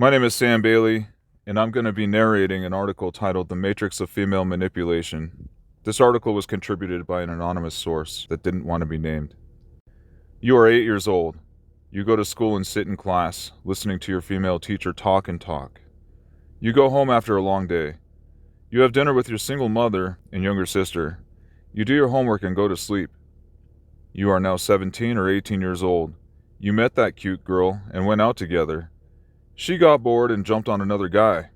My name is Sam Bailey, and I'm going to be narrating an article titled The Matrix of Female Manipulation. This article was contributed by an anonymous source that didn't want to be named. You are 8 years old. You go to school and sit in class, listening to your female teacher talk and talk. You go home after a long day. You have dinner with your single mother and younger sister. You do your homework and go to sleep. You are now 17 or 18 years old. You met that cute girl and went out together. She got bored and jumped on another guy.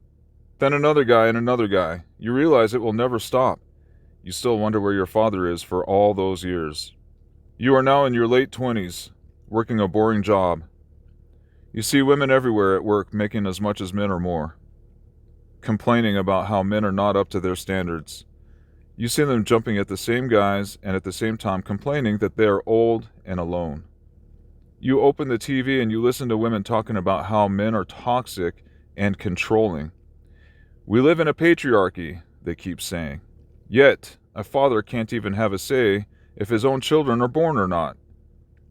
Then another guy and another guy. You realize it will never stop. You still wonder where your father is for all those years. You are now in your late 20s, working a boring job. You see women everywhere at work making as much as men or more, complaining about how men are not up to their standards. You see them jumping at the same guys and at the same time complaining that they are old and alone. You open the TV and you listen to women talking about how men are toxic and controlling. We live in a patriarchy, they keep saying. Yet, a father can't even have a say if his own children are born or not.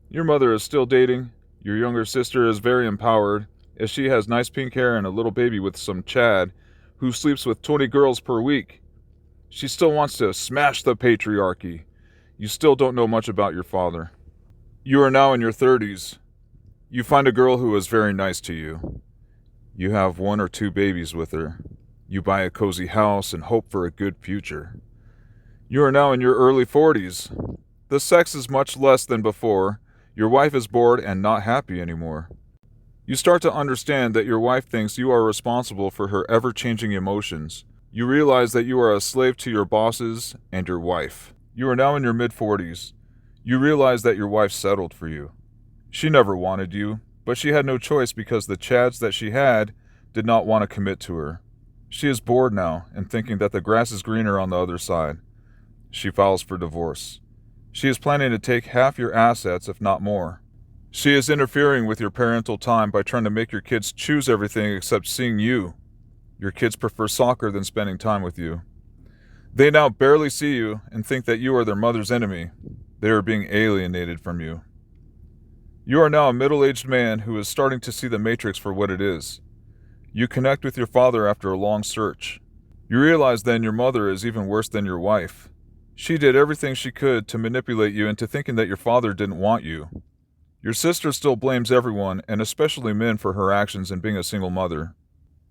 Your mother is still dating. Your younger sister is very empowered, as she has nice pink hair and a little baby with some Chad who sleeps with 20 girls per week. She still wants to smash the patriarchy. You still don't know much about your father. You are now in your 30s. You find a girl who is very nice to you. You have 1 or 2 babies with her. You buy a cozy house and hope for a good future. You are now in your early 40s. The sex is much less than before. Your wife is bored and not happy anymore. You start to understand that your wife thinks you are responsible for her ever-changing emotions. You realize that you are a slave to your bosses and your wife. You are now in your mid-40s. You realize that your wife settled for you. She never wanted you, but she had no choice because the Chads that she had did not want to commit to her. She is bored now and thinking that the grass is greener on the other side. She files for divorce. She is planning to take half your assets, if not more. She is interfering with your parental time by trying to make your kids choose everything except seeing you. Your kids prefer soccer than spending time with you. They now barely see you and think that you are their mother's enemy. They are being alienated from you. You are now a middle-aged man who is starting to see the Matrix for what it is. You connect with your father after a long search. You realize then your mother is even worse than your wife. She did everything she could to manipulate you into thinking that your father didn't want you. Your sister still blames everyone, and especially men, for her actions in being a single mother.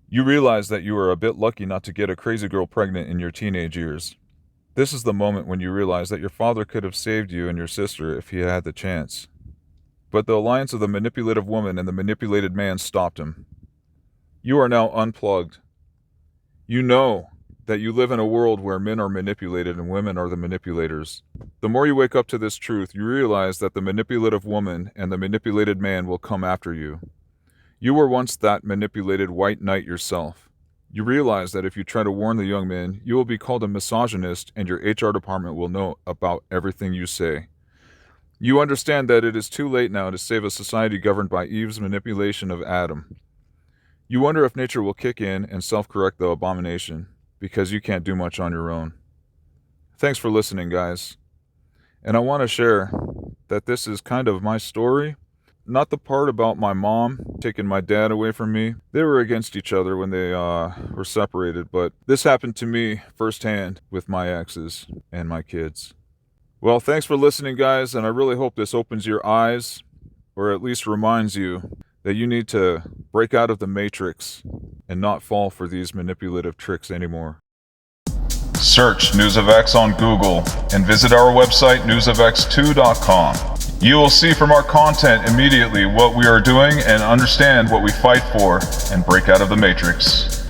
You realize that you are a bit lucky not to get a crazy girl pregnant in your teenage years. This is the moment when you realize that your father could have saved you and your sister if he had the chance. But the alliance of the manipulative woman and the manipulated man stopped him. You are now unplugged. You know that you live in a world where men are manipulated and women are the manipulators. The more you wake up to this truth, you realize that the manipulative woman and the manipulated man will come after you. You were once that manipulated white knight yourself. You realize that if you try to warn the young men, you will be called a misogynist and your HR department will know about everything you say. You understand that it is too late now to save a society governed by Eve's manipulation of Adam. You wonder if nature will kick in and self-correct the abomination, because you can't do much on your own. Thanks for listening, guys. And I want to share that this is kind of my story. Not the part about my mom taking my dad away from me. They were against each other when they were separated, but this happened to me firsthand with my exes and my kids. Well, thanks for listening, guys, and I really hope this opens your eyes, or at least reminds you that you need to break out of the matrix and not fall for these manipulative tricks anymore. Search News of X on Google and visit our website newsofx2.com. You will see from our content immediately what we are doing and understand what we fight for and break out of the matrix.